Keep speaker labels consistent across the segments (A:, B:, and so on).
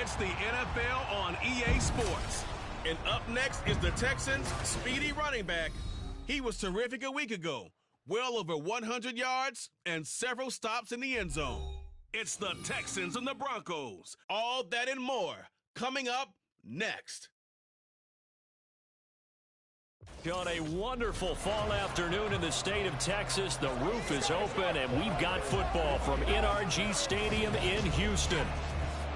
A: It's the NFL on EA Sports. And up next is the Texans' speedy running back. He was terrific a week ago. Well over 100 yards and several stops in the end zone. It's the Texans and the Broncos. All that and more coming up next.
B: On a wonderful fall afternoon in the state of Texas, the roof is open and we've got football from NRG Stadium in Houston.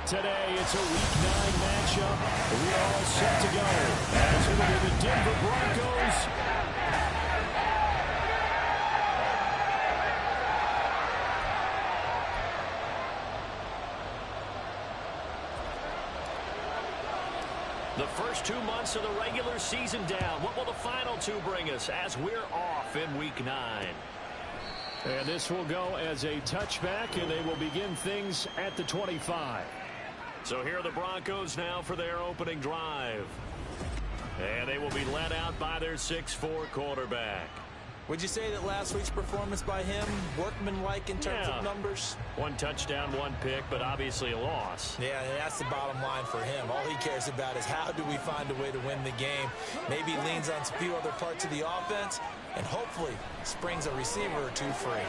B: Today, it's a Week 9 matchup. We're all set to go as it'll be the Denver Broncos the first 2 months of the regular season down. What will the final two bring us as we're off in Week 9? And this will go as a touchback, and they will begin things at the 25. So here are the Broncos now for their opening drive. And they will be led out by their 6'4" quarterback.
C: Would you say that last week's performance by him, workmanlike in terms of numbers?
B: 1 touchdown, 1 pick, but obviously a loss.
C: Yeah, that's the bottom line for him. All he cares about is how do we find a way to win the game. Maybe leans on a few other parts of the offense, and hopefully springs a receiver or two free.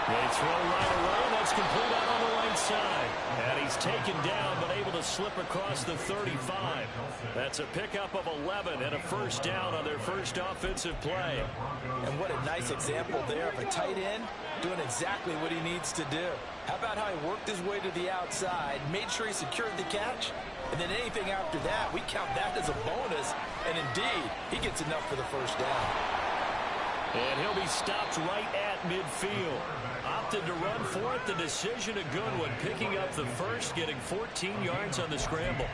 B: They throw right away, and that's complete out on the right side. And he's taken down, but able to slip across the 35. That's a pickup of 11 and a first down on their first offensive play.
C: And what a nice example there of a tight end doing exactly what he needs to do. How about how he worked his way to the outside, made sure he secured the catch, and then anything after that, we count that as a bonus. And indeed, he gets enough for the first down.
B: And he'll be stopped right at midfield. Opted to run for it. The decision a good one. Picking up the first, getting 14 yards on the scramble.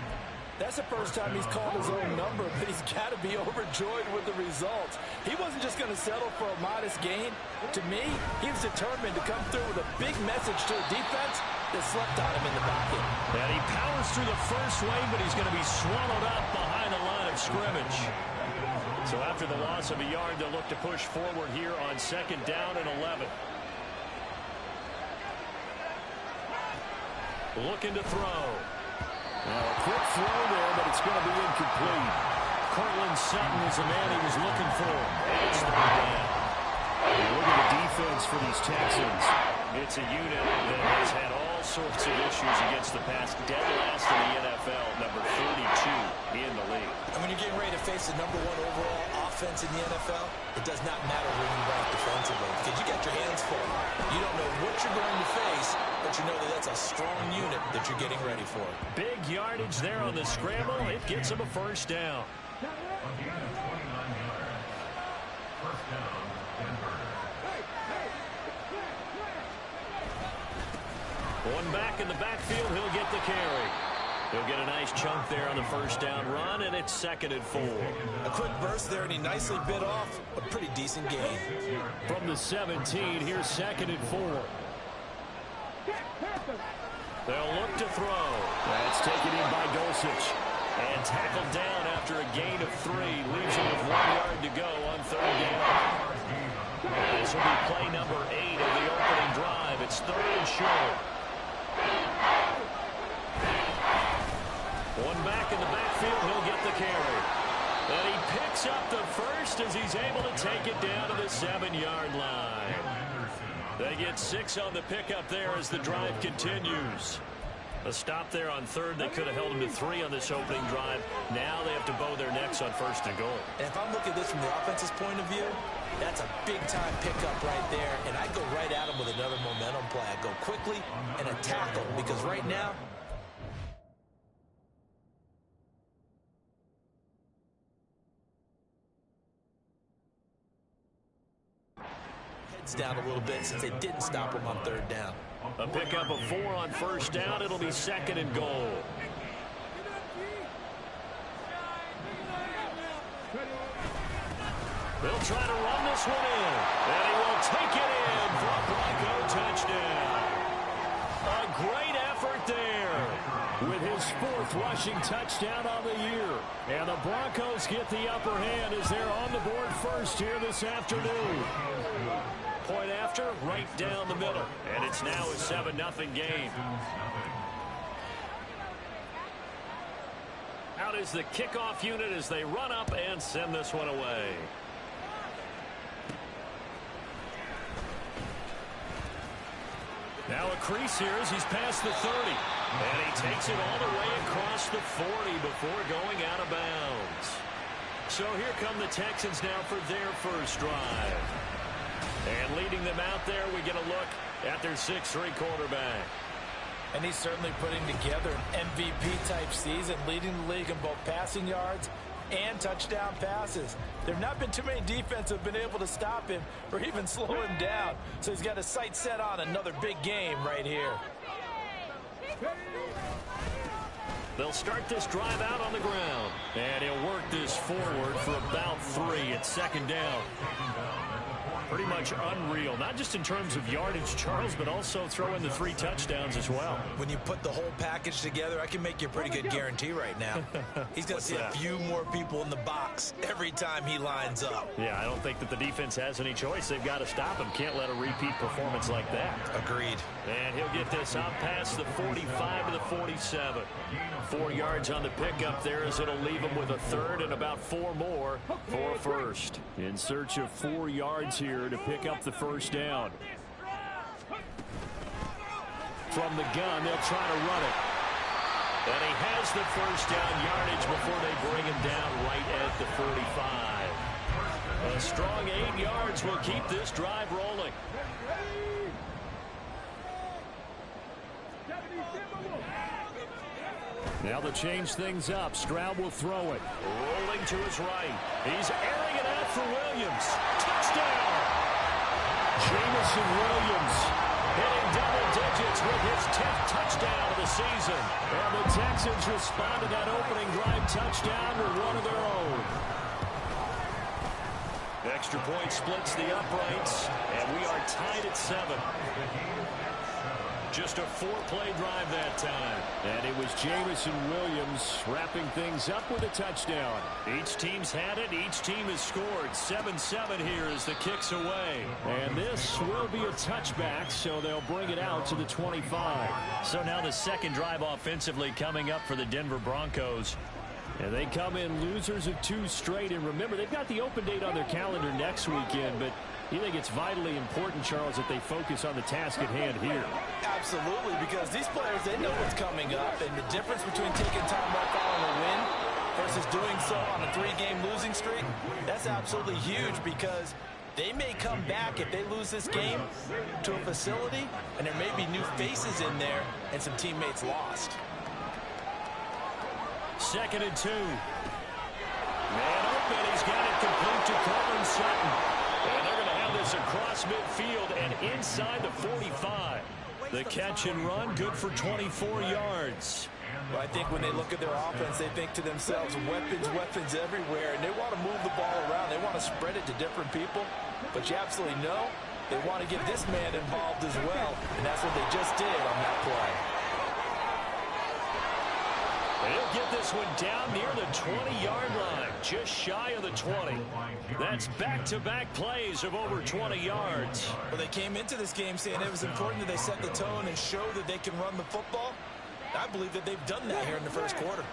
C: That's the first time he's called his own number, but he's got to be overjoyed with the results. He wasn't just going to settle for a modest gain. To me, he was determined to come through with a big message to a defense that slept on him in the pocket.
B: And he powers through the first wave, but he's going to be swallowed up behind the line of scrimmage. So after the loss of a yard, they'll look to push forward here on 2nd down and 11. Looking to throw. Now a quick throw there, but it's going to be incomplete. Cortland Sutton is the man he was looking for. And it's 3rd down. Look at the defense for these Texans. It's a unit that has had all sorts of issues against the pass. Dead last in the NFL, number 32 in the league.
C: And when you're getting ready to face the number 1 overall offense in the NFL, it does not matter where you rank defensively because you got your hands full. You don't know what you're going to face, but you know that that's a strong unit that you're getting ready for.
B: Big yardage there on the scramble. It gets him a first down. One back in the backfield, he'll get the carry. He'll get a nice chunk there on the first down run, and it's 2nd and 4.
C: A quick burst there, and he nicely bit off a pretty decent gain.
B: From the 17, here's 2nd and 4. They'll look to throw. That's taken in by Dulcich. And tackled down after a gain of 3. Leaves him with 1 yard to go on 3rd down. This will be play number 8 of the opening drive. It's 3rd and short. One back in the backfield, he'll get the carry. And he picks up the first as he's able to take it down to the 7-yard line. They get 6 on the pickup there as the drive continues. A stop there on 3rd. They could have held him to 3 on this opening drive. Now they have to bow their necks on 1st and goal.
C: And if I'm looking at this from the offense's point of view, that's a big-time pickup right there. And I go right at him with another momentum play. I go quickly and attack him because right now, heads down a little bit since they didn't stop him on 3rd down.
B: A pickup of 4 on 1st down. It'll be 2nd and goal. They'll try to run this one in. And he will take it in for a Bronco touchdown. A great effort there with his 4th rushing touchdown on the year. And the Broncos get the upper hand as they're on the board first here this afternoon. Point after, right down the middle. And it's now a 7-0 game. out is the kickoff unit as they run up and send this one away. Now a crease here as he's past the 30. And he takes it all the way across the 40 before going out of bounds. So here come the Texans now for their first drive. And leading them out there, we get a look at their 6'3" quarterback.
C: And he's certainly putting together an MVP-type season, leading the league in both passing yards and touchdown passes. There have not been too many defenses that have been able to stop him or even slow him down. So he's got his sights set on another big game right here.
B: They'll start this drive out on the ground. And he'll work this forward for about 3 at second down. Pretty much unreal, not just in terms of yardage, Charles, but also throw in the 3 touchdowns as well.
C: When you put the whole package together, I can make you a pretty good guarantee right now. He's going to see a few more people in the box every time he lines up.
B: Yeah, I don't think that the defense has any choice. They've got to stop him. Can't let a repeat performance like that.
C: Agreed. And
B: he'll get this out past the 45 to the 47. 4 yards on the pickup there as it'll leave him with a third and about 4 more for a first. In search of 4 yards here to pick up the first down. From the gun, they'll try to run it. And he has the first down yardage before they bring him down right at the 45. A strong 8 yards will keep this drive rolling. Now they'll change things up. Stroud will throw it. Rolling to his right. He's airing it out for Williams. Touchdown! Jamison Williams hitting double digits with his 10th touchdown of the season. And the Texans respond to that opening drive touchdown with one of their own. Extra point splits the uprights, and we are tied at 7. Just a 4-play drive that time. And it was Jamison Williams wrapping things up with a touchdown. Each team's had it. Each team has scored. 7-7 here as the kick's away. And this will be a touchback, so they'll bring it out to the 25. So now the second drive offensively coming up for the Denver Broncos. And they come in losers of 2 straight. And remember, they've got the open date on their calendar next weekend, but you think it's vitally important, Charles, that they focus on the task at hand here?
C: Absolutely, because these players, they know what's coming up, and the difference between taking time off following a win versus doing so on a 3-game losing streak, that's absolutely huge because they may come back if they lose this game to a facility, and there may be new faces in there and some teammates lost.
B: 2nd and 2. Man open, he's got it complete to Courtland Sutton. And they're going to have this across midfield and inside the 45. The catch and run, good for 24 yards.
C: Well, I think when they look at their offense, they think to themselves, weapons, weapons everywhere, and they want to move the ball around. They want to spread it to different people, but you absolutely know they want to get this man involved as well, and that's what they just did on that play.
B: He'll get this one down near the 20-yard line, just shy of the 20. That's back-to-back plays of over 20 yards.
C: Well, they came into this game saying it was important that they set the tone and show that they can run the football. I believe that they've done that here in the first quarter.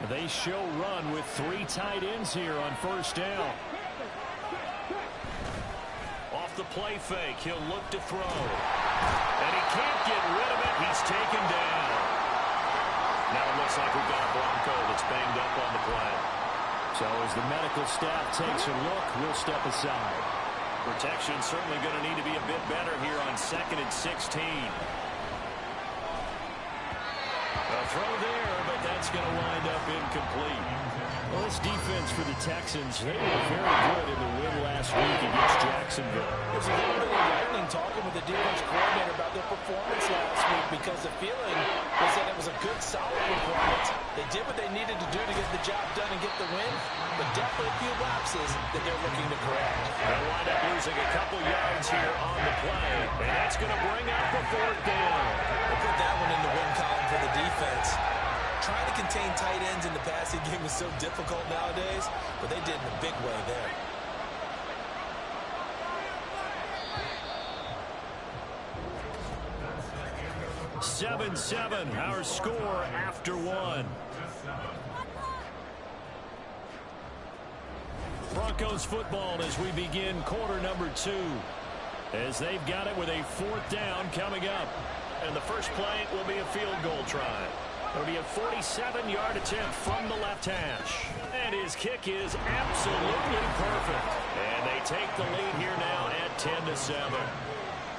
B: They show run with 3 tight ends here on first down. Off the play fake, he'll look to throw. And he can't get rid of it. He's taken down. Now it looks like we've got a Bronco that's banged up on the play. So as the medical staff takes a look, we'll step aside. Protection certainly going to need to be a bit better here on 2nd and 16. A throw there, but that's going to wind up incomplete. Well, this defense for the Texans, they were very good in the win last week against Jacksonville.
C: There's a little bit of lightning talking with the defense coordinator about their performance last week because the feeling was that it was a good, solid performance. They did what they needed to do to get the job done and get the win, but definitely a few lapses that they're looking to correct.
B: They'll wind up losing a couple yards here on the play, and that's going to bring up the 4th down.
C: We'll put that one in the win column for the defense. Trying to contain tight ends in the passing game is so difficult nowadays, but they did in a big way there. Seven,
B: 7-7, our score after 1. Broncos football as we begin quarter number 2. As they've got it with a 4th down coming up. And the first play will be a field goal try. It'll be a 47-yard attempt from the left hash. And his kick is absolutely perfect. And they take the lead here now at 10-7.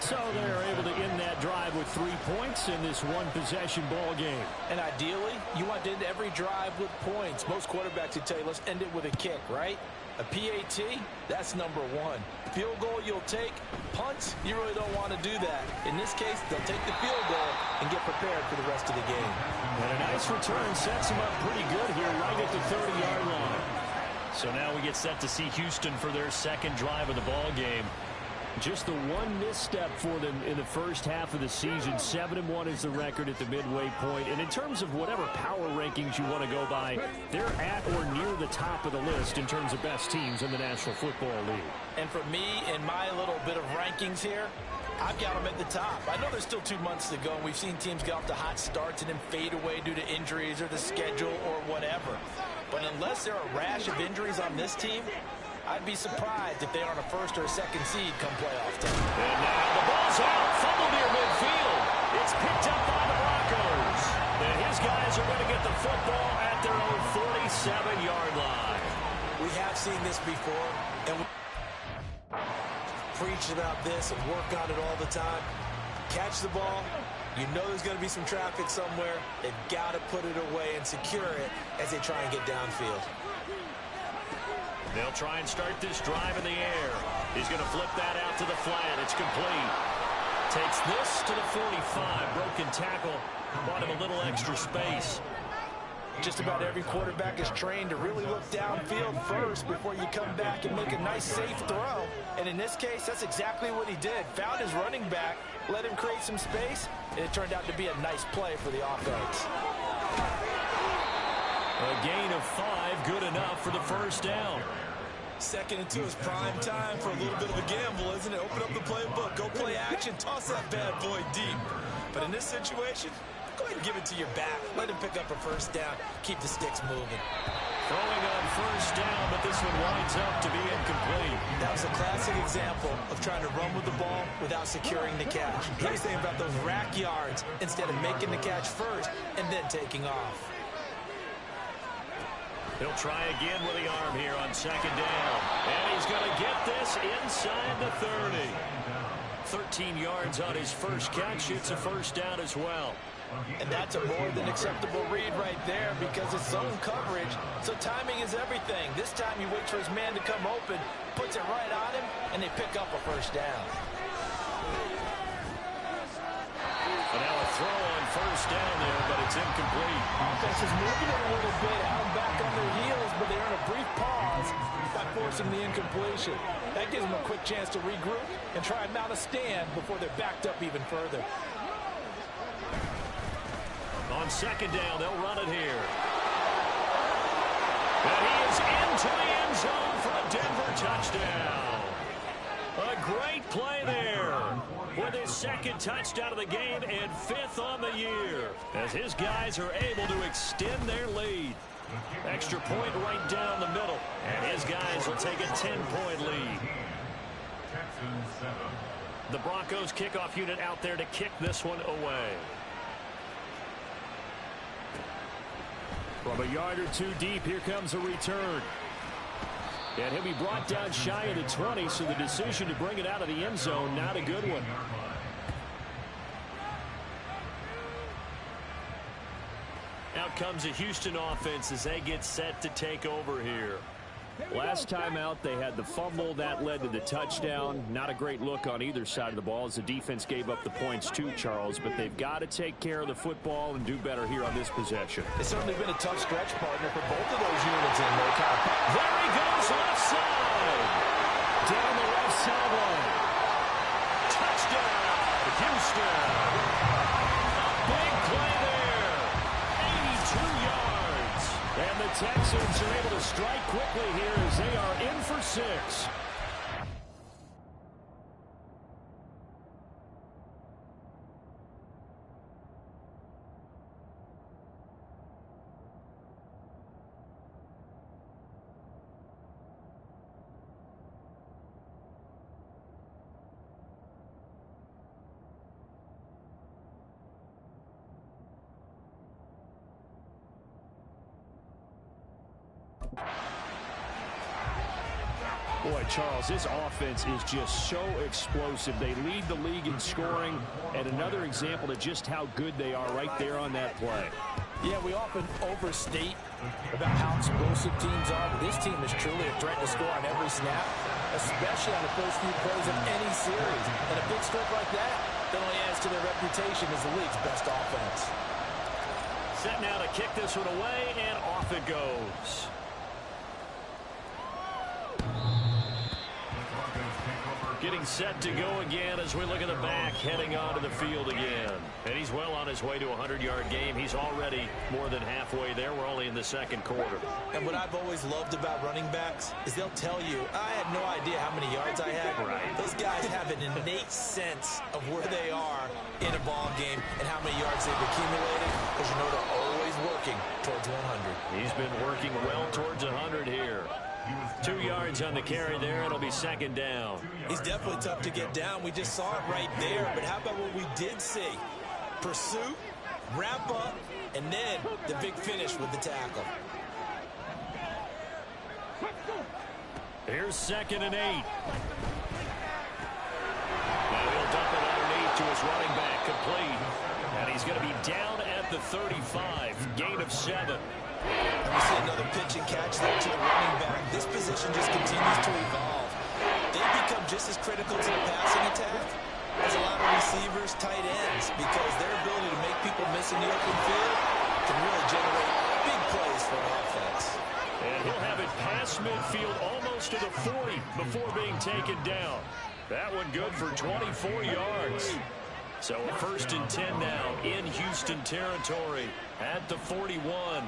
B: So they're able to end that drive with 3 points in this one-possession ball game.
C: And ideally, you want to end every drive with points. Most quarterbacks would tell you, let's end it with a kick, right? A PAT, that's number 1. Field goal you'll take. Punts, you really don't want to do that. In this case, they'll take the field goal and get prepared for the rest of the game.
B: And a nice return sets them up pretty good here right at the 30-yard line. So now we get set to see Houston for their second drive of the ball game. Just the one misstep for them in the first half of the season. 7-1 is the record at the midway point. And in terms of whatever power rankings you want to go by, they're at or near the top of the list in terms of best teams in the National Football League.
C: And for me, in my little bit of rankings here, I've got them at the top. I know there's still 2 months to go, and we've seen teams get off to hot starts and then fade away due to injuries or the schedule or whatever. But unless there are a rash of injuries on this team, I'd be surprised if they aren't a first or a second seed come playoff time.
B: And now the ball's out, fumbled near midfield. It's picked up by the Broncos. And his guys are going to get the football at their own 47-yard line.
C: We have seen this before, and we preach about this and work on it all the time. Catch the ball. You know there's going to be some traffic somewhere. They've got to put it away and secure it as they try and get downfield.
B: They'll try and start this drive in the air. He's going to flip that out to the flat. It's complete. Takes this to the 45. Broken tackle. Bought him a little extra space.
C: Just about every quarterback is trained to really look downfield first before you come back and make a nice, safe throw. And in this case, that's exactly what he did. Found his running back, let him create some space, and it turned out to be a nice play for the offense.
B: A gain of 5, good enough for the first down.
C: 2nd and 2 is prime time for a little bit of a gamble, isn't it? Open up the playbook, go play action, toss that bad boy deep. But in this situation, go ahead and give it to your back. Let him pick up a first down, keep the sticks moving.
B: Throwing on first down, but this one winds up to be incomplete.
C: That was a classic example of trying to run with the ball without securing the catch. He was thinking about those rack yards instead of making the catch first and then taking off.
B: He'll try again with the arm here on 2nd down. And he's going to get this inside the 30. 13 yards on his first catch. It's a first down as well.
C: And that's a more than acceptable read right there because it's zone coverage, so timing is everything. This time he waits for his man to come open, puts it right on him, and they pick up a first down.
B: And now a throw on first down there, but it's incomplete.
C: Offense is moving it a little bit, out back on their heels, but they earn a brief pause by forcing the incompletion. That gives them a quick chance to regroup and try and mount a stand before they're backed up even further.
B: On 2nd down, they'll run it here. And he is into the end zone for a Denver touchdown. A great play there with his 2nd touchdown of the game and 5th on the year as his guys are able to extend their lead. Extra point right down the middle, and his guys will take a 10-point lead. The Broncos kickoff unit out there to kick this one away. From a yard or 2 deep, here comes a return. And he'll be brought down shy of the 20, so the decision to bring it out of the end zone, not a good one. Out comes a Houston offense as they get set to take over here. Last time out, they had the fumble. That led to the touchdown. Not a great look on either side of the ball as the defense gave up the points too, Charles. But they've got to take care of the football and do better here on this possession.
C: It's certainly been a tough stretch, partner, for both of those units in there.
B: There he goes, left side. Down the left sideline. Touchdown, Houston. A big play there. 82 yards. And the Texans are able to strike quickly here as they are in for 6. Boy, Charles, this offense is just so explosive. They lead the league in scoring, and another example of just how good they are right there on that play.
C: Yeah, we often overstate about how explosive teams are, but this team is truly a threat to score on every snap, especially on the first few plays of any series. And a big stroke like that only adds to their reputation as the league's best offense.
B: Set now to kick this one away, and off it goes. Getting set to go again as we look at the back, heading onto the field again. And he's well on his way to a 100-yard game. He's already more than halfway there. We're only in the second quarter.
C: And what I've always loved about running backs is they'll tell you, I had no idea how many yards I had.
B: Right.
C: Those guys have an innate sense of where they are in a ball game and how many yards they've accumulated, because you know they're always working towards 100.
B: He's been working well towards 100 here. 2 yards on the carry there. It'll be second down.
C: He's definitely tough to get down. We just saw it right there. But how about what we did see? Pursuit, wrap up, and then the big finish with the tackle.
B: Here's 2nd and 8. Now he'll dump it underneath to his running back, complete. And he's going to be down at the 35. Gain of 7.
C: We see another pitch and catch there to the running back. This position just continues to evolve. They become just as critical to the passing attack as a lot of receivers, tight ends, because their ability to make people miss in the open field can really generate big plays for an offense.
B: And he'll have it past midfield almost to the 40 before being taken down. That one good for 24 yards. So a 1st and 10 now in Houston territory at the 41.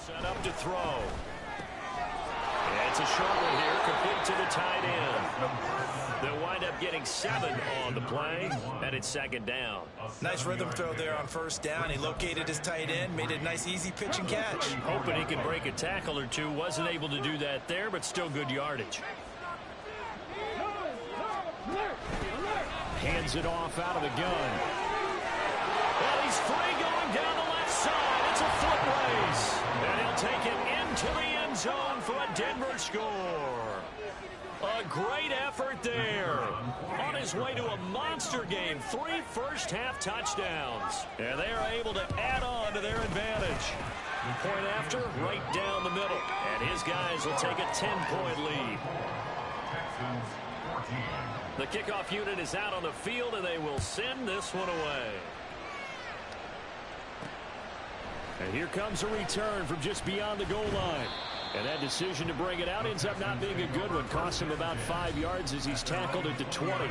B: Set up to throw. And it's a short one here, complete to the tight end. They'll wind up getting 7 on the play, and it's 2nd down.
C: Nice rhythm throw there on 1st down. He located his tight end, made it a nice easy pitch and catch.
B: Hoping he could break a tackle or two. Wasn't able to do that there, but still good yardage. Hands it off out of the gun. Well, he's free going down the left side. It's a foot race. And he'll take it into the end zone for a Denver score. A great effort there. On his way to a monster game. 3 first-half touchdowns. And they are able to add on to their advantage. Point after, right down the middle. And his guys will take a 10-point lead. The kickoff unit is out on the field, and they will send this one away. And here comes a return from just beyond the goal line. And that decision to bring it out ends up not being a good one. Costs him about 5 yards as he's tackled at the 20.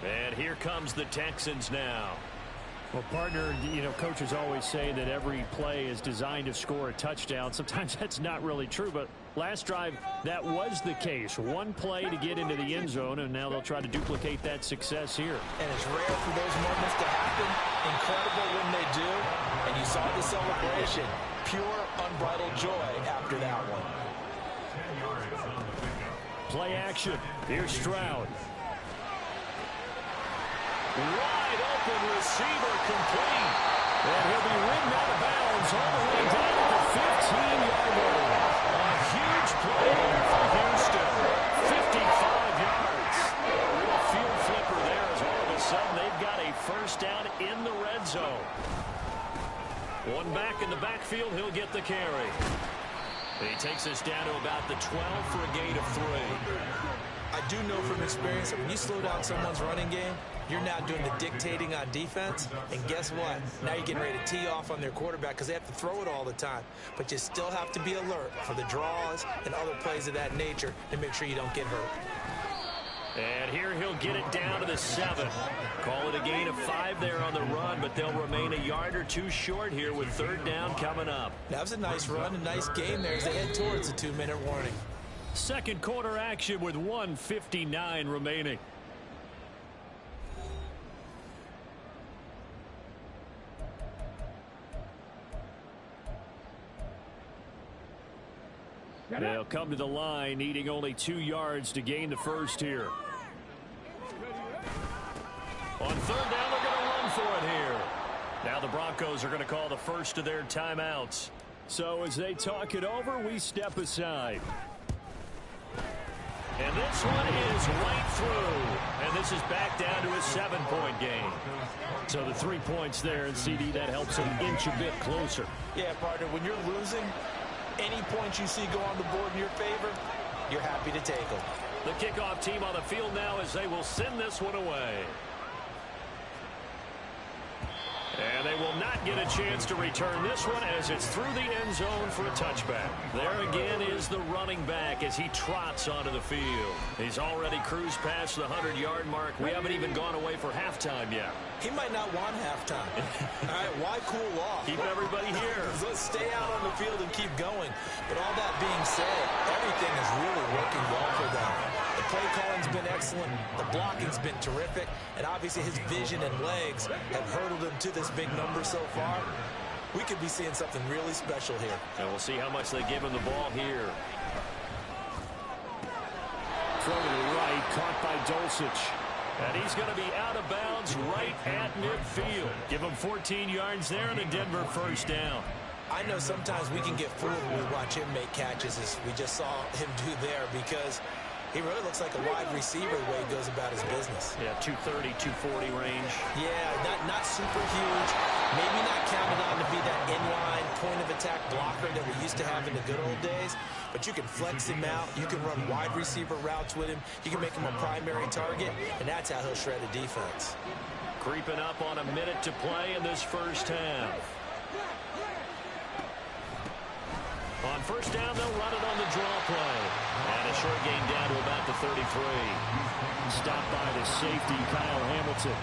B: And here comes the Texans now. Well, partner, you know, coaches always say that every play is designed to score a touchdown. Sometimes that's not really true, but last drive, that was the case. One play to get into the end zone, and now they'll try to duplicate that success here.
C: And it's rare for those moments to happen. Incredible when they do. And you saw the celebration. Pure, unbridled joy after that one.
B: Play action. Here's Stroud. Wide open receiver, complete. And he'll be ridden out of bounds all the way down at the 15-yard line. A huge play here for Houston. 55 yards. A real field flipper there as all of a sudden they've got a first down in the red zone. One back in the backfield, he'll get the carry. He takes us down to about the 12 for a gain of 3.
C: I do know from experience that when you slow down someone's running game, you're now doing the dictating on defense. And guess what? Now you're getting ready to tee off on their quarterback because they have to throw it all the time. But you still have to be alert for the draws and other plays of that nature to make sure you don't get hurt.
B: And here he'll get it down to the 7. Call it a gain of 5 there on the run, but they'll remain a yard or two short here with 3rd down coming up.
C: That was a nice run, a nice game there as they head towards the 2-minute warning.
B: Second quarter action with 1:59 remaining. They'll come to the line, needing only 2 yards to gain the first here. On third down, they're going to run for it here. Now the Broncos are going to call the first of their timeouts. So as they talk it over, we step aside. And this one is right through. And this is back down to a 7-point game. So the 3 points there, and CD, that helps them inch a bit closer.
C: Yeah, partner, when you're losing, any points you see go on the board in your favor, you're happy to take them.
B: The kickoff team on the field now as they will send this one away. And they will not get a chance to return this one as it's through the end zone for a touchback. There again is the running back as he trots onto the field. He's already cruised past the 100-yard mark. We haven't even gone away for halftime yet.
C: He might not want halftime. All right, why cool off?
B: Keep everybody here.
C: Let's stay out on the field and keep going. But all that being said, everything is really working well for them. The play calling's been excellent. The blocking's been terrific. And obviously his vision and legs have hurdled him to this big number so far. We could be seeing something really special here.
B: And we'll see how much they give him the ball here. Throw to the right, caught by Dulcich. And he's going to be out of bounds right at midfield. Give him 14 yards there and a Denver first down.
C: I know sometimes we can get fooled when we watch him make catches, as we just saw him do there, because he really looks like a wide receiver the way he goes about his business.
B: Yeah, 230, 240 range.
C: Yeah, not super huge. Maybe not counted on to be that inline point-of-attack blocker that we used to have in the good old days. But you can flex him out. You can run wide receiver routes with him. You can make him a primary target, and that's how he'll shred a defense.
B: Creeping up on a minute to play in this first half. On first down, they'll run it on the draw play. And a short gain down to about the 33. Stopped by the safety, Kyle Hamilton.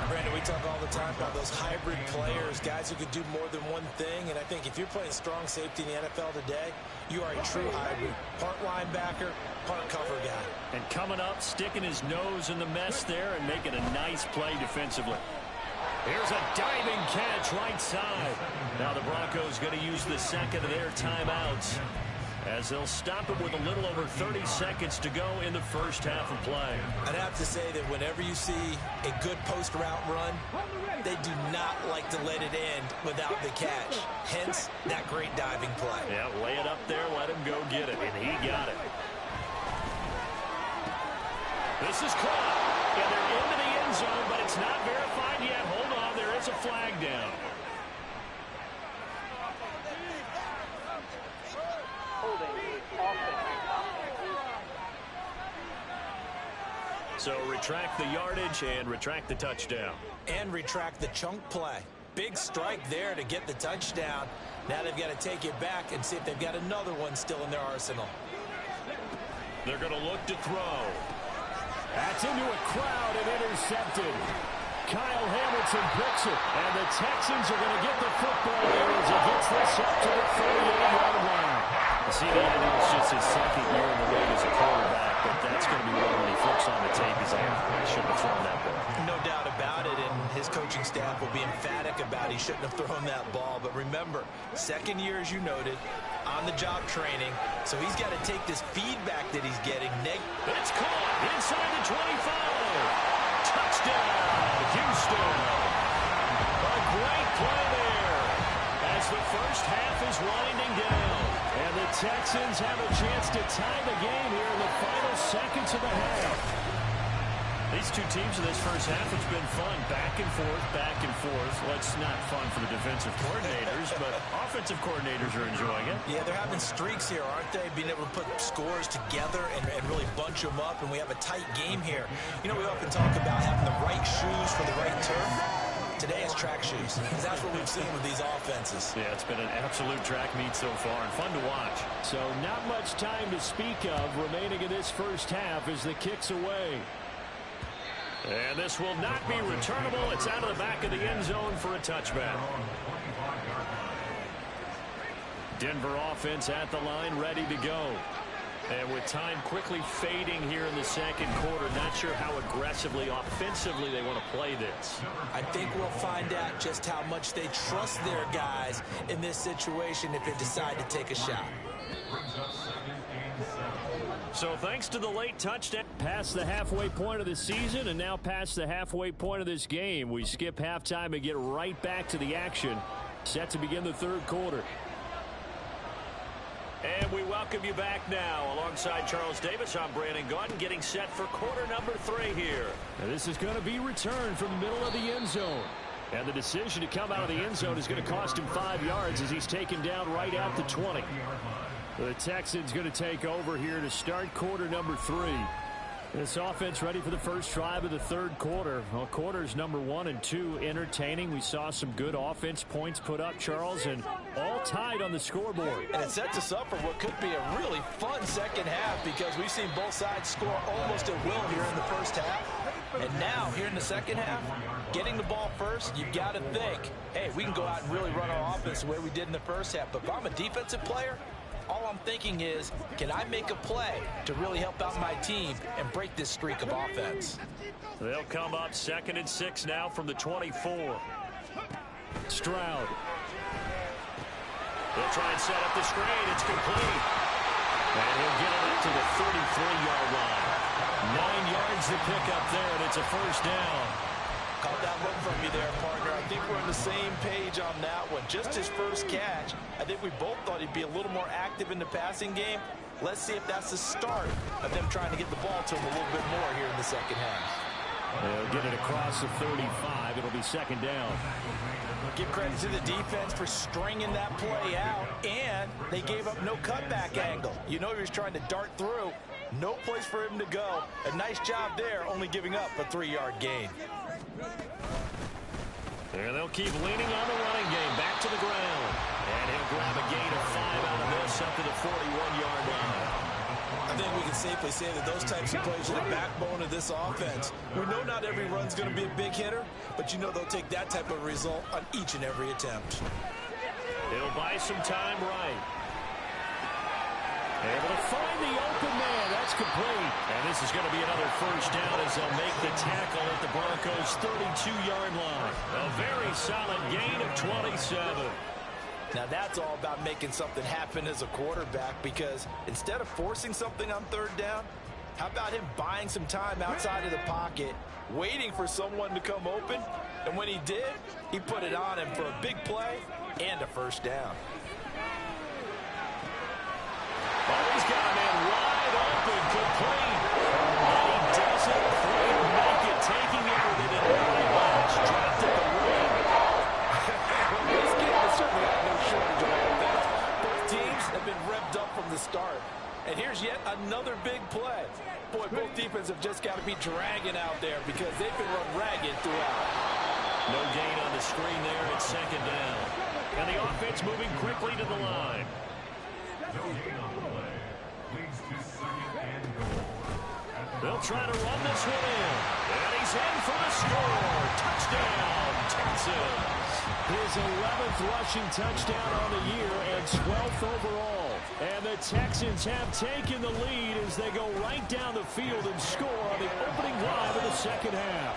C: Brandon, we talk all the time about those hybrid players, guys who could do more than one thing. And I think if you're playing strong safety in the NFL today, you are a true hybrid. Part linebacker, part cover guy.
B: And coming up, sticking his nose in the mess there and making a nice play defensively. Here's a diving catch right side. Now the Broncos going to use the second of their timeouts as they'll stop it with a little over 30 seconds to go in the first half of play.
C: I'd have to say that whenever you see a good post route run, they do not like to let it end without the catch. Hence, that great diving play.
B: Yeah, lay it up there, let him go get it, and he got it. This is caught, and they're into the end zone, but it's not verified yet. Hold on, there is a flag down. So retract the yardage and retract the touchdown.
C: And retract the chunk play. Big strike there to get the touchdown. Now they've got to take it back and see if they've got another one still in their arsenal.
B: They're going to look to throw. That's into a crowd and intercepted. Kyle Hamilton picks it. And the Texans are going to get the football here as he gets this up to the 38-yard line. See, I know it's just his second year in the league as a quarterback, but that's going to be one when he flips on the tape. He's like, I shouldn't have thrown that ball.
C: No doubt about it, and his coaching staff will be emphatic about he shouldn't have thrown that ball. But remember, second year, as you noted, on-the-job training, so he's got to take this feedback that he's getting.
B: It's caught inside the 25. Touchdown, Houston. A great play there as the first half is winding down. And the Texans have a chance to tie the game here in the final seconds of the half. These two teams in this first half, it's been fun. Back and forth, back and forth. Well, it's not fun for the defensive coordinators, but offensive coordinators are enjoying it.
C: Yeah, they're having streaks here, aren't they? Being able to put scores together and really bunch them up, and we have a tight game here. You know, we often talk about having the right shoes for the right turf. Today it's track shoes. That's what we've seen with these offenses.
B: Yeah, it's been an absolute track meet so far and fun to watch. So not much time to speak of remaining in this first half as the kick's away. And this will not be returnable. It's out of the back of the end zone for a touchback. Denver offense at the line, ready to go. And with time quickly fading here in the second quarter, not sure how aggressively, offensively they want to play this.
C: I think we'll find out just how much they trust their guys in this situation if they decide to take a shot.
B: So thanks to the late touchdown, past the halfway point of the season and now past the halfway point of this game, we skip halftime and get right back to the action. Set to begin the third quarter. And we welcome you back now. Alongside Charles Davis, I'm Brandon Gaudin, getting set for quarter number 3 here. And this is going to be returned from the middle of the end zone. And the decision to come out of the end zone is going to cost him 5 yards as he's taken down right at the 20. The Texans going to take over here to start quarter number 3. This offense ready for the first drive of the third quarter. Well, quarters number 1 and 2 entertaining. We saw some good offense points put up, Charles, and all tied on the scoreboard.
C: And it sets us up for what could be a really fun second half because we've seen both sides score almost at will here in the first half. And now, here in the second half, getting the ball first, you've got to think, hey, we can go out and really run our offense the way we did in the first half. But if I'm a defensive player, all I'm thinking is, can I make a play to really help out my team and break this streak of offense?
B: They'll come up 2nd and 6 now from the 24. Stroud. They'll try and set up the screen. It's complete. And he'll get it up to the 33-yard line. 9 yards to pick up there, and it's a first down.
C: Caught that look from you there, partner. I think we're on the same page on that one. Just his first catch. I think we both thought he'd be a little more active in the passing game. Let's see if that's the start of them trying to get the ball to him a little bit more here in the second half.
B: They'll get it across the 35. It'll be second down.
C: Give credit to the defense for stringing that play out, and they gave up no cutback angle. You know he was trying to dart through. No place for him to go. A nice job there, only giving up a 3-yard gain.
B: There they'll keep leaning on the running game. Back to the ground. And he'll grab a gain of 5 out of this up to the 41-yard line.
C: I think we can safely say that those types of plays are the backbone of this offense. We know not every run's going to be a big hitter, but you know they'll take that type of result on each and every attempt.
B: He'll buy some time right. Able to find the open man. That's complete. And this is going to be another first down as they'll make the tackle at the Broncos' 32-yard line. A very solid gain of 27.
C: Now that's all about making something happen as a quarterback, because instead of forcing something on third down, how about him buying some time outside of the pocket, waiting for someone to come open, and when he did, he put it on him for a big play and a first down.
B: Oh, he's got him in wide open, complete. And he doesn't quite make it, taking it with an early launch, dropped at the rim.
C: This game has certainly had no shortage of offense. Both teams have been revved up from the start. And here's yet another big play. Boy, both defenses have just got to be dragging out there because they've been run ragged throughout.
B: No gain on the screen there. It's second down. And the offense moving quickly to the line. They'll try to run this one in. And he's in for the score. Touchdown, Texans. His 11th rushing touchdown on the year and 12th overall. And the Texans have taken the lead as they go right down the field and score on the opening drive of the second half.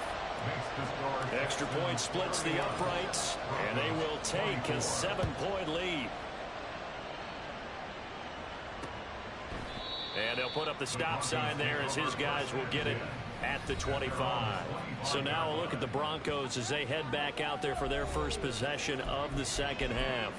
B: Extra point splits the uprights, and they will take a 7-point lead. And they'll put up the stop sign there as his guys will get it at the 25. So now a look at the Broncos as they head back out there for their first possession of the second half.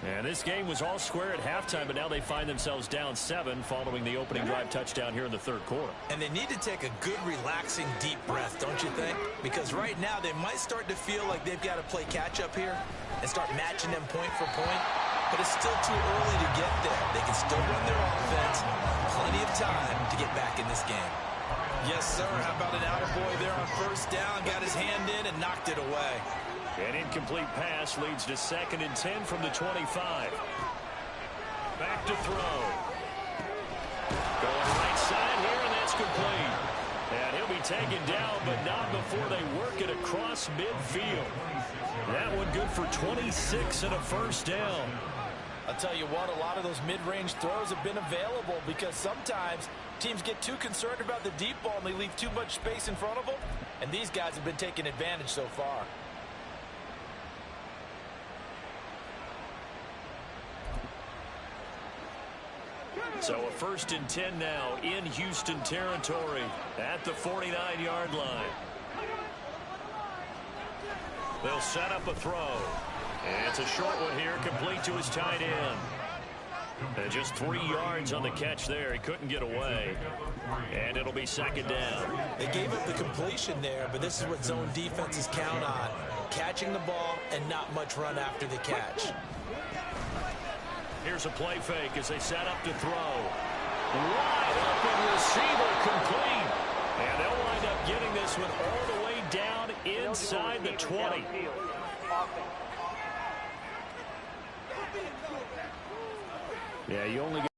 B: And this game was all square at halftime, but now they find themselves down 7 following the opening drive touchdown here in the third quarter.
C: And they need to take a good, relaxing, deep breath, don't you think? Because right now they might start to feel like they've got to play catch-up here and start matching them point for point. But it's still too early to get there. They can still run their offense. Plenty of time to get back in this game. Yes, sir. How about an attaboy there on first down? Got his hand in and knocked it away.
B: An incomplete pass leads to 2nd and 10 from the 25. Back to throw. Going right side here, and that's complete. And he'll be taken down, but not before they work it across midfield. That one good for 26 and a first down.
C: I'll tell you what, a lot of those mid-range throws have been available because sometimes teams get too concerned about the deep ball and they leave too much space in front of them. And these guys have been taking advantage so far.
B: So a 1st and 10 now in Houston territory at the 49-yard line. They'll set up a throw. And it's a short one here, complete to his tight end. And just 3 yards on the catch there. He couldn't get away. And it'll be 2nd down.
C: They gave up the completion there, but this is what zone defenses count on. Catching the ball and not much run after the catch.
B: Here's a play fake as they set up to throw. Wide open receiver complete. And they'll wind up getting this one all the way down inside the 20. Yeah, you only get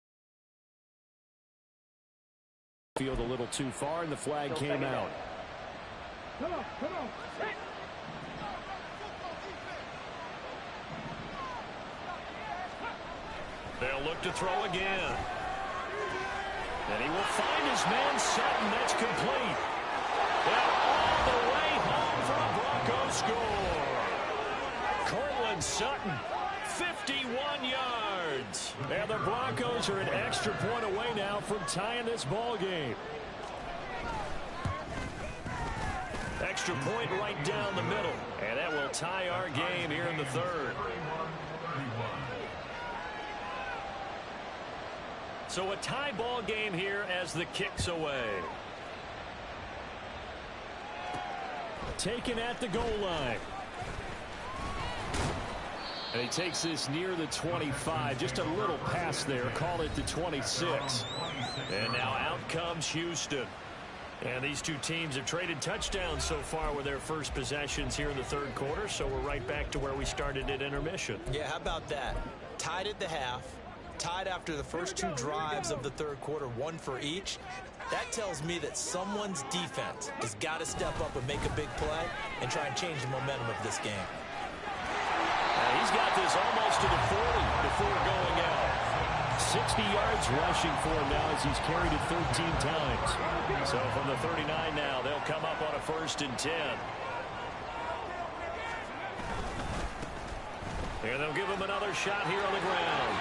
B: field a little too far, and the flag came out.
D: Come on.
B: They'll look to throw again. And he will find his man Sutton. That's complete. And all the way home for a Broncos score. Cortland Sutton, 51 yards. And the Broncos are an extra point away now from tying this ball game. Extra point right down the middle. And that will tie our game here in the 3rd. So a tie ball game here as the kick's away. Taken at the goal line. And he takes this near the 25. Just a little pass there. Call it the 26. And now out comes Houston. And these two teams have traded touchdowns so far with their first possessions here in the 3rd quarter. So we're right back to where we started at intermission.
C: Yeah, how about that? Tied at the half. Tied after the first 2 drives of the 3rd quarter, 1 for each. That tells me that someone's defense has got to step up and make a big play and try and change the momentum of this game.
B: He's got this almost to the 40 before going out. 60 yards rushing for him now as he's carried it 13 times. So from the 39 now, they'll come up on a 1st and 10. And they'll give him another shot here on the ground.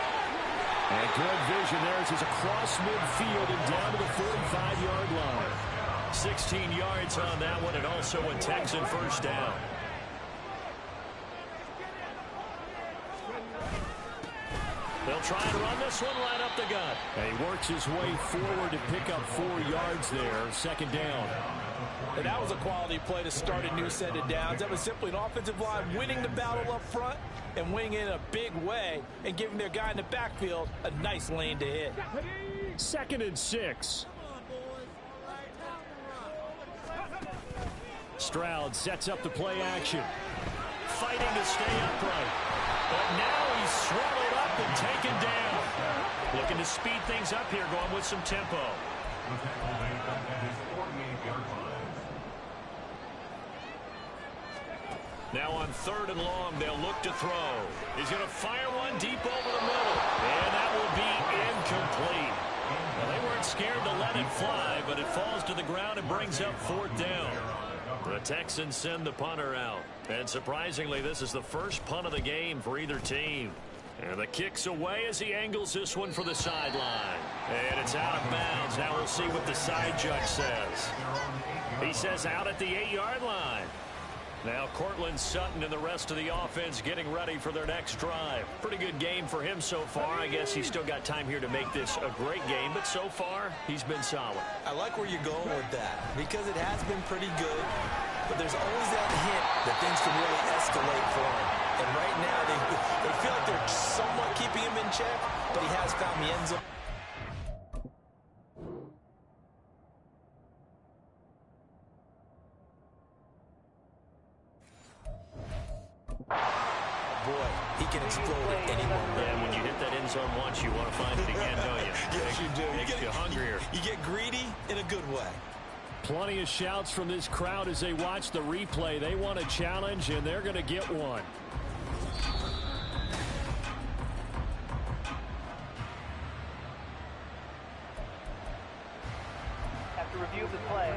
B: And good vision there as he's across midfield and down to the 45-yard line. 16 yards on that one, and also a Texan 1st down. They'll try and run this one right up the gut. And he works his way forward to pick up 4 yards there. 2nd down.
C: And that was a quality play to start a new set of downs. That was simply an offensive line winning the battle up front and winning it in a big way and giving their guy in the backfield a nice lane to hit.
B: 2nd and 6. Stroud sets up the play action. Fighting to stay upright. But now he's swallowed up and taken down. Looking to speed things up here, going with some tempo. Now on 3rd and long, they'll look to throw. He's going to fire one deep over the middle. And that will be incomplete. Well, they weren't scared to let it fly, but it falls to the ground and brings up 4th down. The Texans send the punter out. And surprisingly, this is the first punt of the game for either team. And the kick's away as he angles this one for the sideline. And it's out of bounds. Now we'll see what the side judge says. He says out at the 8-yard line. Now Cortland Sutton and the rest of the offense getting ready for their next drive. Pretty good game for him so far. I guess he's still got time here to make this a great game, but so far he's been solid.
C: I like where you're going with that because it has been pretty good, but there's always that hint that things can really escalate for him. And right now they feel like they're somewhat keeping him in check, but he has found the end zone. Boy, he can explode at any moment.
B: Yeah, when you hit that end zone once, you want to find it again, don't you?
C: Yes, you do.
B: Makes you hungrier.
C: You get greedy in a good way.
B: Plenty of shouts from this crowd as they watch the replay. They want a challenge, and they're going to get one.
D: After review of the play,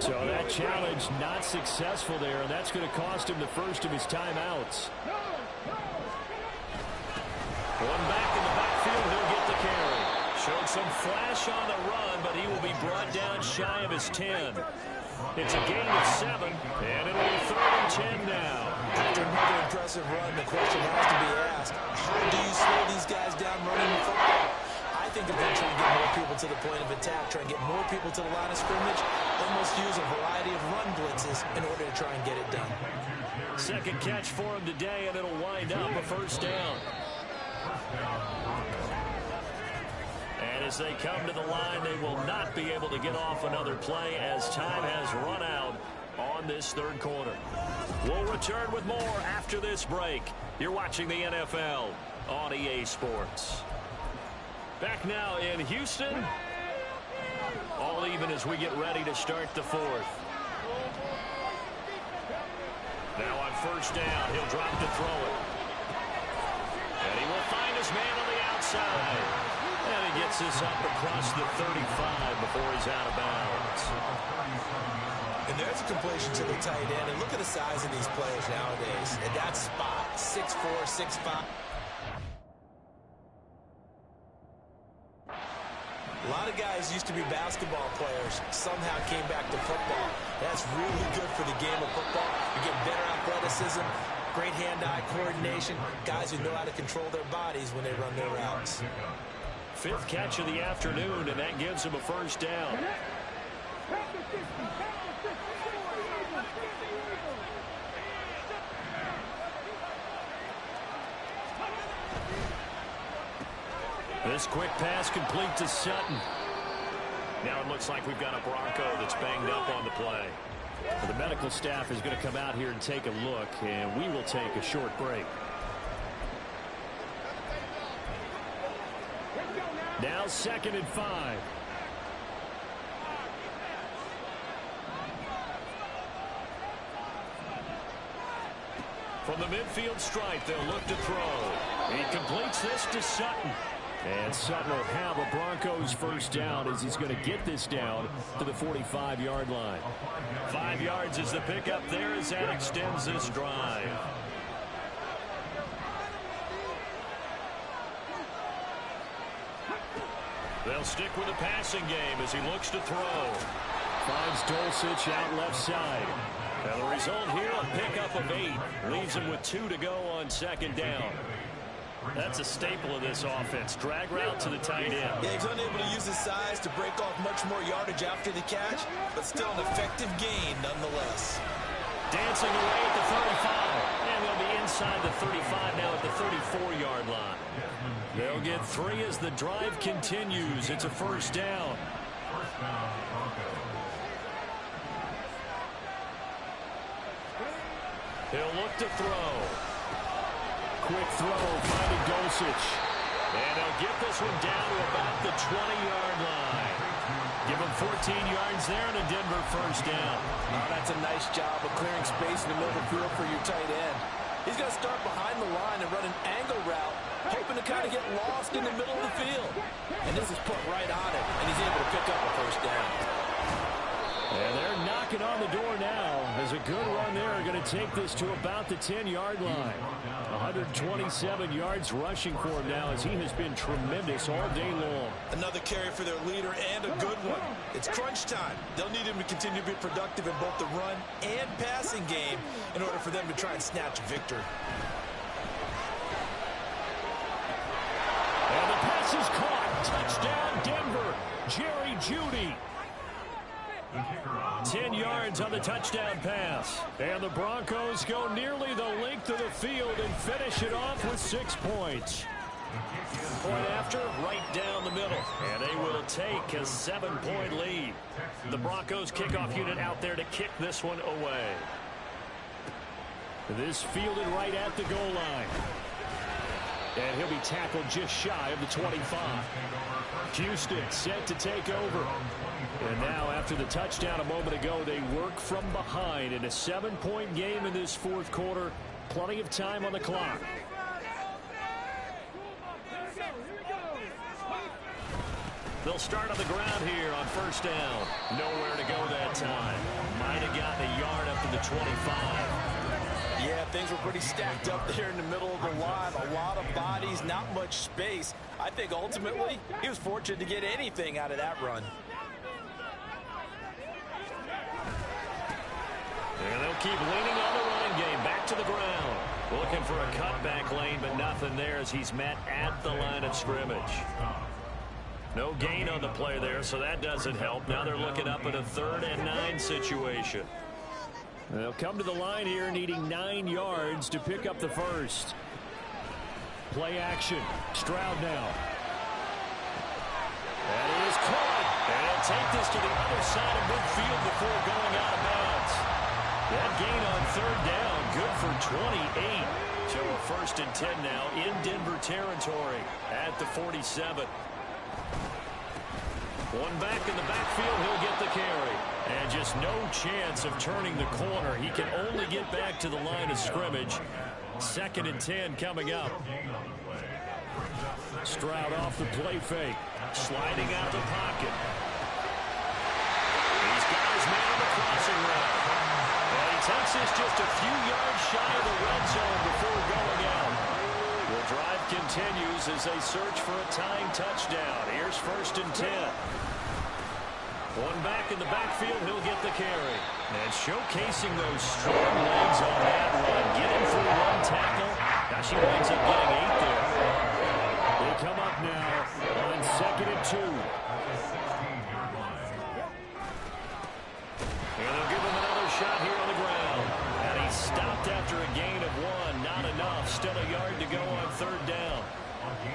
B: So that challenge not successful there, and that's going to cost him the first of his timeouts. One back in the backfield, he'll get the carry. Some flash on the run, but he will be brought down shy of his 10. It's a gain of 7, and it'll be 3rd and 10 now.
C: After another impressive run, the question has to be asked, how do you slow these guys down running the football? I think they're going to try and get more people to the point of attack, try and get more people to the line of scrimmage, almost use a variety of run blitzes in order to try and get it done.
B: Second catch for him today, and it'll wind up a 1st down. And as they come to the line, they will not be able to get off another play as time has run out on this 3rd quarter. We'll return with more after this break. You're watching the NFL on EA Sports. Back now in Houston. All even as we get ready to start the 4th. Now on 1st down, he'll drop to throw it. And he will find his man on the outside. And he gets this up across the 35 before he's out of bounds.
C: And there's a completion to the tight end. And look at the size of these players nowadays. At that spot, 6'4", 6'5". A lot of guys used to be basketball players, somehow came back to football. That's really good for the game of football. You get better athleticism, great hand-eye coordination, guys who know how to control their bodies when they run their routes.
B: 5th catch of the afternoon, and that gives him a 1st down. This quick pass complete to Sutton. Now it looks like we've got a Bronco that's banged up on the play. Well, the medical staff is going to come out here and take a look, and we will take a short break. Now 2nd and 5. From the midfield stripe, they'll look to throw. He completes this to Sutton. And Sutton will have a Broncos 1st down as he's going to get this down to the 45-yard line. 5 yards is the pickup there as that extends this drive. They'll stick with the passing game as he looks to throw. Finds Dulcich out left side. And the result here, a pickup of 8. Leaves him with 2 to go on 2nd down. That's a staple of this offense. Drag route to the tight end.
C: Yeah, he's unable to use his size to break off much more yardage after the catch, but still an effective gain nonetheless.
B: Dancing away at the 35. And they'll be inside the 35 now at the 34-yard line. They'll get 3 as the drive continues. It's a 1st down. He'll look to throw. Quick throw, finding Dulcich. And he'll get this one down to about the 20-yard line. Give him 14 yards there and a Denver 1st down.
C: Oh, that's a nice job of clearing space in the middle of the field for your tight end. He's going to start behind the line and run an angle route, hoping to kind of get lost in the middle of the field. And this is put right on him, and he's able to pick up a 1st down.
B: And they're knocking on the door now. There's a good run there. Going to take this to about the 10-yard line. 127 yards rushing for him now as he has been tremendous all day long.
C: Another carry for their leader and a good one. It's crunch time. They'll need him to continue to be productive in both the run and passing game in order for them to try and snatch a victory.
B: And the pass is caught. Touchdown, Denver. Jerry Jeudy. 10 yards on the touchdown pass. And the Broncos go nearly the length of the field and finish it off with 6 points. Point after, right down the middle. And they will take a 7-point lead. The Broncos kickoff unit out there to kick this one away. This fielded right at the goal line. And he'll be tackled just shy of the 25. Houston set to take over. And now after the touchdown a moment ago, they work from behind in a 7-point game in this 4th quarter. Plenty of time on the clock. They'll start on the ground here on 1st down. Nowhere to go that time. Might have gotten a yard up to the 25.
C: Yeah, things were pretty stacked up there in the middle of the line. A lot of bodies, not much space. I think ultimately he was fortunate to get anything out of that run.
B: And they'll keep leaning on the running game. Back to the ground. Looking for a cutback lane, but nothing there as he's met at the line of scrimmage. No gain on the play there, so that doesn't help. Now they're looking up at a 3rd and 9 situation.
E: They'll come to the line here needing 9 yards to pick up the first. Play action. Stroud now.
B: That is caught. And he'll take this to the other side of midfield before going out of bounds. That gain on 3rd down, good for 28. So a 1st and 10 now in Denver territory at the 47. One back in the backfield, he'll get the carry. And just no chance of turning the corner. He can only get back to the line of scrimmage. 2nd and 10 coming up.
E: Stroud off the play fake.
B: Sliding out the pocket. He's got his man on the crossing route. And he takes this just a few yards shy of the red zone before going out. The drive continues as they search for a tying touchdown. Here's 1st and 10. One back in the backfield, he'll get the carry. And showcasing those strong legs on that run. Getting through 1 tackle. Now she winds up getting 8 there.
E: They come up now on 2nd and 2.
B: And they'll give him another shot here on the ground. And he's stopped after a gain of 1. Not enough. Still a yard to go on 3rd down.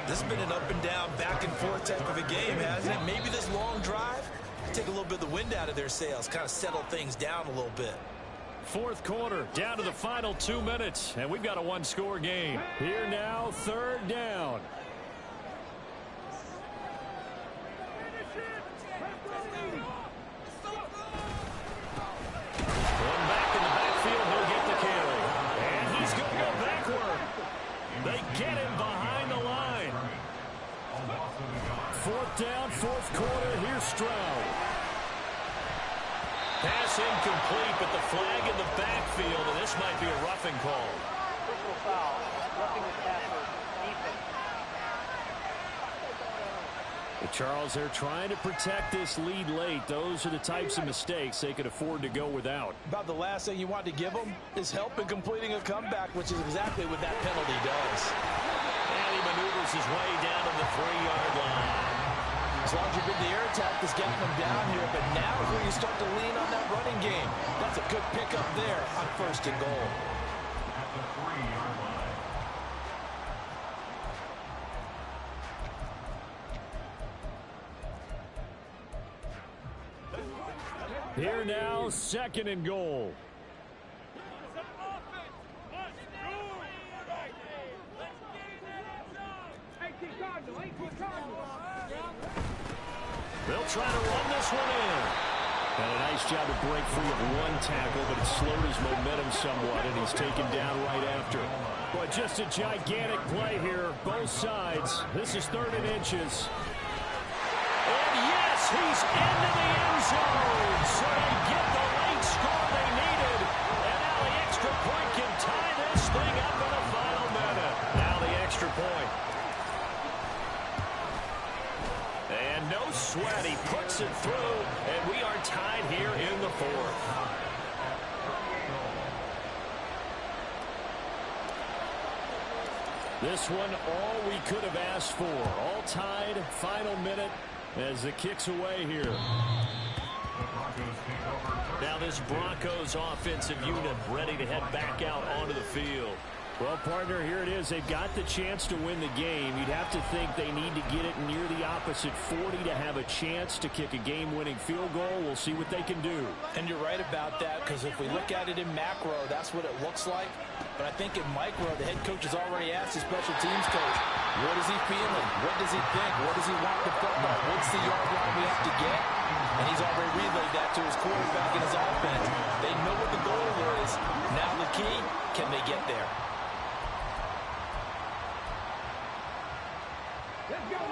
C: This has been an up and down, back and forth type of a game, hasn't it? Maybe this long drive take a little bit of the wind out of their sails, kind of settle things down a little bit.
E: 4th quarter, down to the final 2 minutes, and we've got a 1-score game. Here now, 3rd down.
B: One back in the backfield, he'll get the carry. And he's going to go backward. They get him behind the line.
E: 4th down, 4th quarter, here's Stroud.
B: Pass incomplete, but the flag in the backfield, and this might be a roughing call.
D: Personal foul. Roughing the passer. Defense.
E: But Charles, they're trying to protect this lead late. Those are the types of mistakes they could afford to go without.
C: About the last thing you want to give them is help in completing a comeback, which is exactly what that penalty does.
B: And he maneuvers his way down to the 3-yard line.
C: As long as you've been the air attack is getting them down here, but now is where you start to lean on that running game. That's a good pickup there on 1st and goal.
E: Here now, 2nd and goal.
B: They'll try to run this one in.
E: And a nice job to break free of 1 tackle, but it slowed his momentum somewhat, and he's taken down right after. But just a gigantic play here, both sides. This is 3rd and inches.
B: And yes, he's into the end zone. So they get the late score they needed. And now the extra point can tie this thing up in the final minute. Now the extra point. And no sweat, he puts it through, and we are tied here in the 4th.
E: This one, all we could have asked for. All tied, final minute, as the kick's away here.
B: Now this Broncos offensive unit ready to head back out onto the field.
E: Well, partner, here it is. They've got the chance to win the game. You'd have to think they need to get it near the opposite 40 to have a chance to kick a game-winning field goal. We'll see what they can do.
C: And you're right about that, because if we look at it in macro, that's what it looks like. But I think in micro, the head coach has already asked the special teams coach, what is he feeling? What does he think? What does he want the football? What's the yard line we have to get? And he's already relayed that to his quarterback and his offense. They know what the goal is. Now the key, can they get there?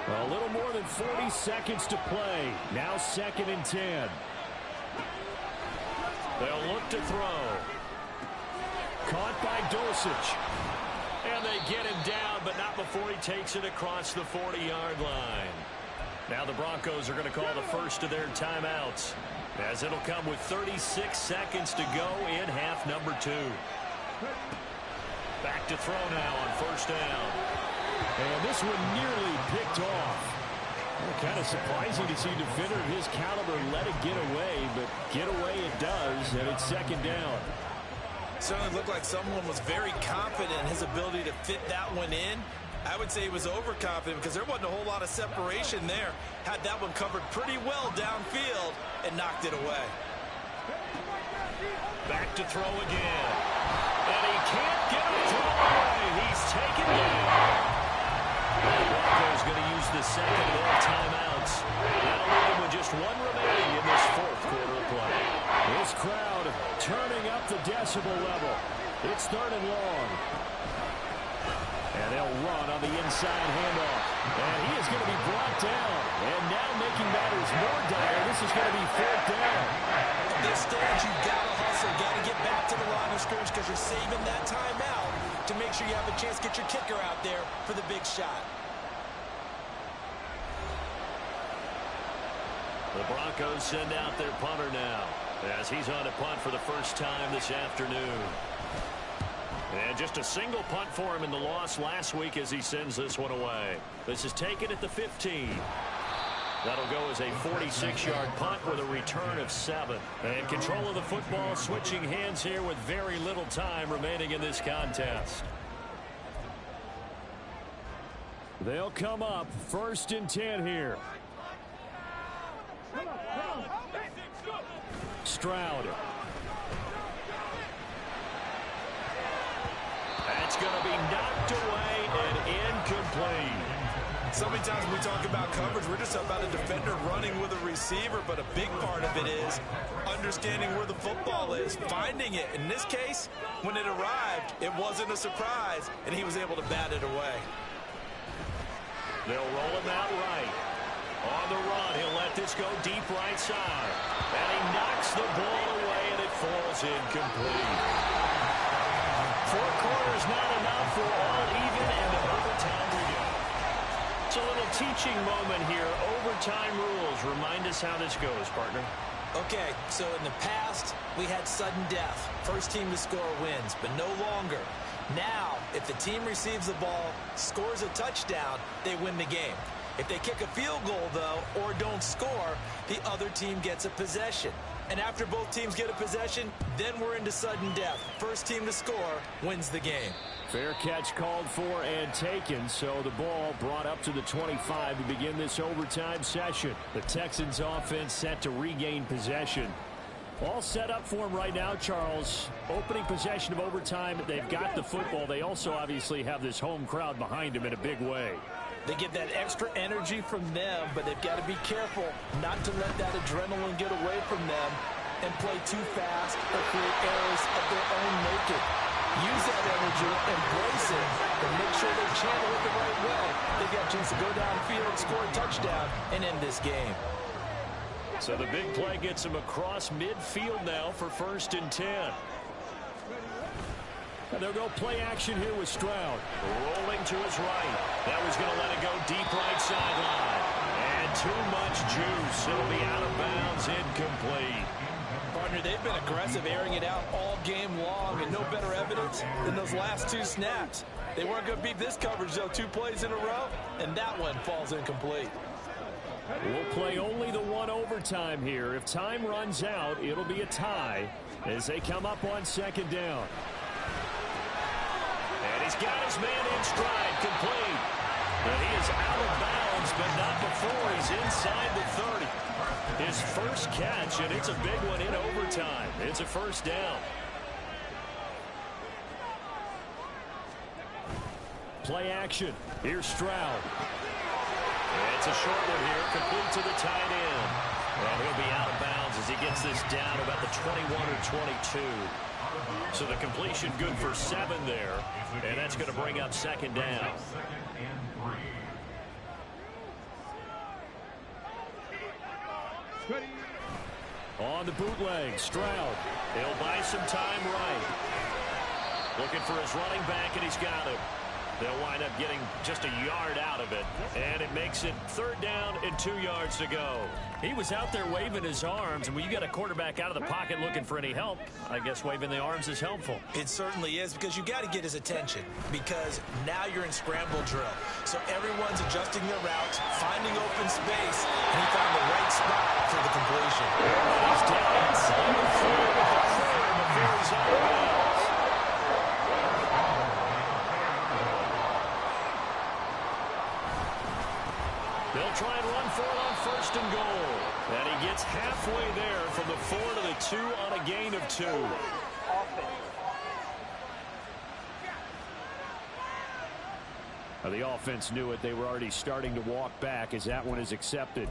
E: A little more than 40 seconds to play. Now 2nd and 10.
B: They'll look to throw. Caught by Dulcich. And they get him down, but not before he takes it across the 40-yard line. Now the Broncos are going to call the first of their timeouts, as it'll come with 36 seconds to go in half number 2. Back to throw now on first down.
E: And this one nearly picked off. Kind of surprising to see a defender of his caliber let it get away, but get away it does, and it's second down.
C: Certainly looked like someone was very confident in his ability to fit that one in. I would say he was overconfident because there wasn't a whole lot of separation there. Had that one covered pretty well downfield and knocked it away.
B: Back to throw again. And he can't get a throw away. He's taken down. The Broncos going to use the second of their timeouts. That'll leave him with just one remaining in this fourth quarter of play.
E: This crowd turning up the decibel level. It's third and long. And they'll run on the inside handoff. And he is going to be brought down. And now making matters more dire, this is going to be fourth down.
C: At this stage, you've got to hustle. Got to get back to the line of scrimmage because you're saving that timeout to make sure you have a chance to get your kicker out there for the big shot.
B: The Broncos send out their punter now, as he's on a punt for the first time this afternoon. And just a single punt for him in the loss last week as he sends this one away. This is taken at the 15. That'll go as a 46-yard punt with a return of 7. And control of the football switching hands here with very little time remaining in this contest.
E: They'll come up first and 10 here. Stroud.
B: That's going to be knocked away and incomplete.
C: So many times when we talk about coverage, we're just about a defender running with a receiver, but a big part of it is understanding where the football is, finding it. In this case, when it arrived, it wasn't a surprise, and he was able to bat it away.
B: They'll roll him out right. On the run, he'll let this go deep right side. And he knocks the ball away, and it falls incomplete. 4 quarters not enough for all even, and to overtime we go. It's a little teaching moment here. Overtime rules. Remind us how this goes, partner.
C: Okay, so in the past, we had sudden death. First team to score wins, but no longer. Now, if the team receives the ball, scores a touchdown, they win the game. If they kick a field goal, though, or don't score, the other team gets a possession. And after both teams get a possession, then we're into sudden death. First team to score wins the game.
E: Fair catch called for and taken, so the ball brought up to the 25 to begin this overtime session. The Texans offense set to regain possession. All set up for them right now, Charles. Opening possession of overtime, they've got the football. They also obviously have this home crowd behind them in a big way.
C: They get that extra energy from them, but they've got to be careful not to let that adrenaline get away from them and play too fast or create errors of their own making. Use that energy, embrace it, and make sure they channel it the right way. They've got a chance to go downfield, score a touchdown, and end this game.
B: So the big play gets him across midfield now for first and 10.
E: And they'll go play action here with Stroud.
B: Rolling to his right. That was going to let it go deep right sideline. And too much juice. It'll be out of bounds, incomplete.
C: Partner, they've been aggressive, airing it out all game long, and no better evidence than those last 2 snaps. They weren't going to beat this coverage, though, 2 plays in a row, and that one falls incomplete.
E: We'll play only the one overtime here. If time runs out, it'll be a tie as they come up on second down.
B: And he's got his man in stride, complete. And he is out of bounds, but not before he's inside the 30. His first catch, and it's a big one in overtime. It's a first down.
E: Play action. Here's Stroud.
B: It's a short one here, complete to the tight end. And he'll be out of bounds as he gets this down about the 21 or 22. So the completion good for 7 there, and that's going to bring up second down.
E: On the bootleg, Stroud.
B: He'll buy some time right. Looking for his running back, and he's got him. They'll wind up getting just a yard out of it. And it makes it 3rd down and 2 yards to go. He was out there waving his arms, and when you got a quarterback out of the pocket looking for any help, I guess waving the arms is helpful.
C: It certainly is, because you got to get his attention, because now you're in scramble drill. So everyone's adjusting their routes, finding open space, and he found the right spot for the completion.
B: He's down inside the 4 with the 4 before he's out of bounds. They'll try and run for it on 1st and goal. And he gets halfway there from the 4 to the 2 on a gain of 2.
E: The offense knew it. They were already starting to walk back as that one is accepted.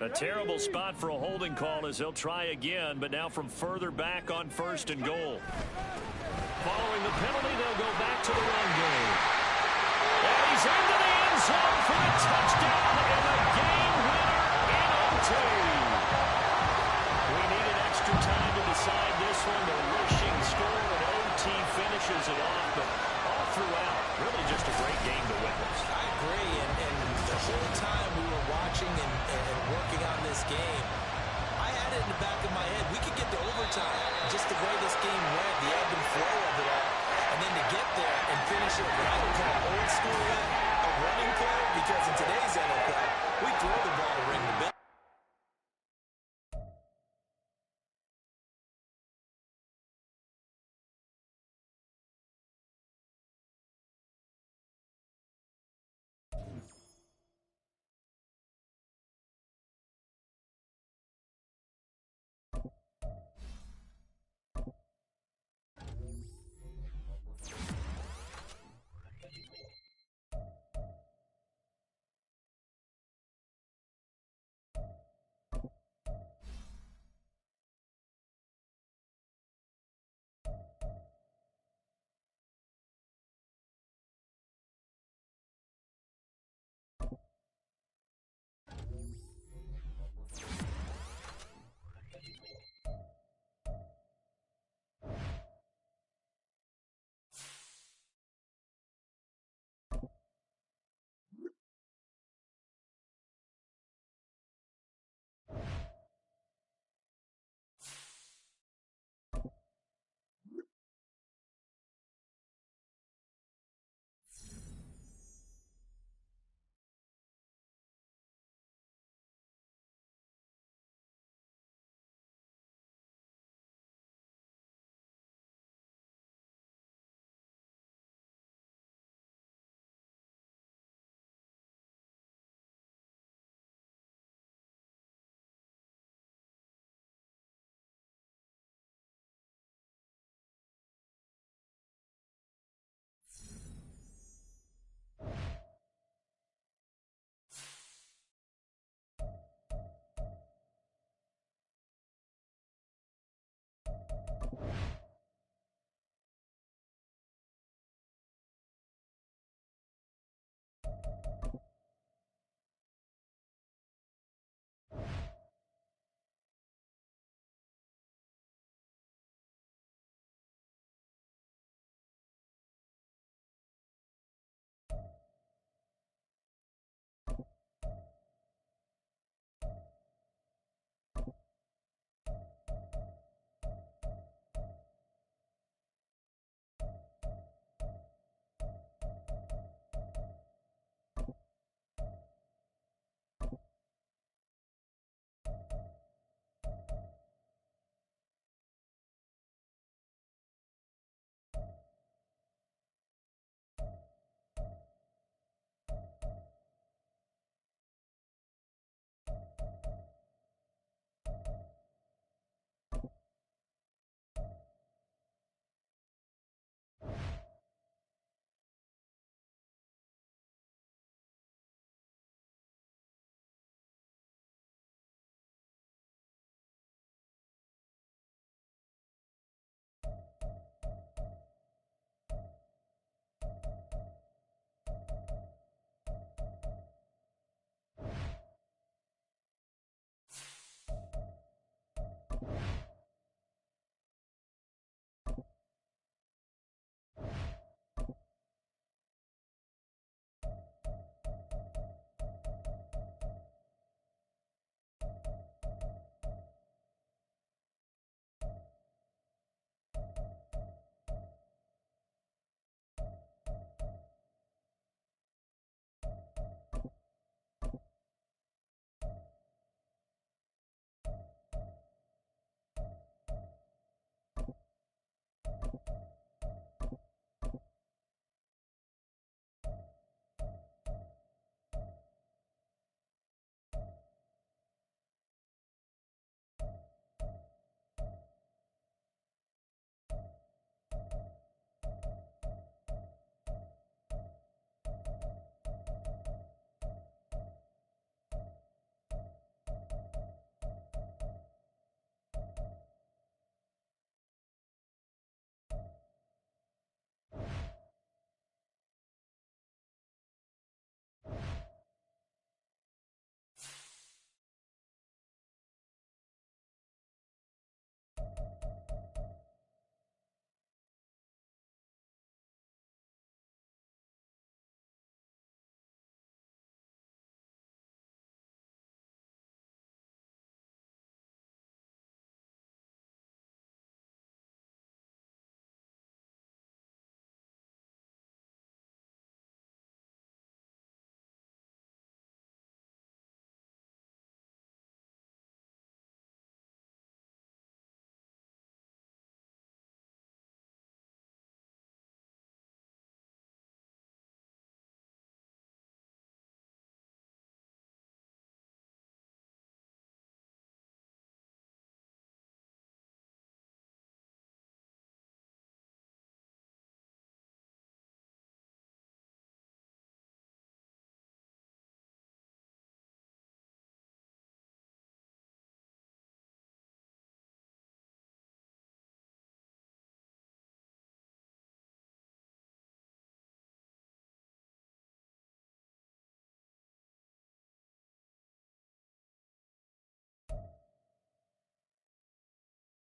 B: A terrible spot for a holding call as they'll try again, but now from further back on 1st and goal. Following the penalty, they'll go back to the run game. And he's into the end zone for a touchdown and a game winner in OT. We needed extra time to decide this one. The rushing score and OT finishes it off, but all throughout, really just a great game to witness.
C: I agree, and the whole time we were watching and working on this game, I had it in the back of my head. We could get to overtime, just the way this game went, the ebb and flow of it all. And then to get there and finish it what I would call old school, a running play, because in today's NFL,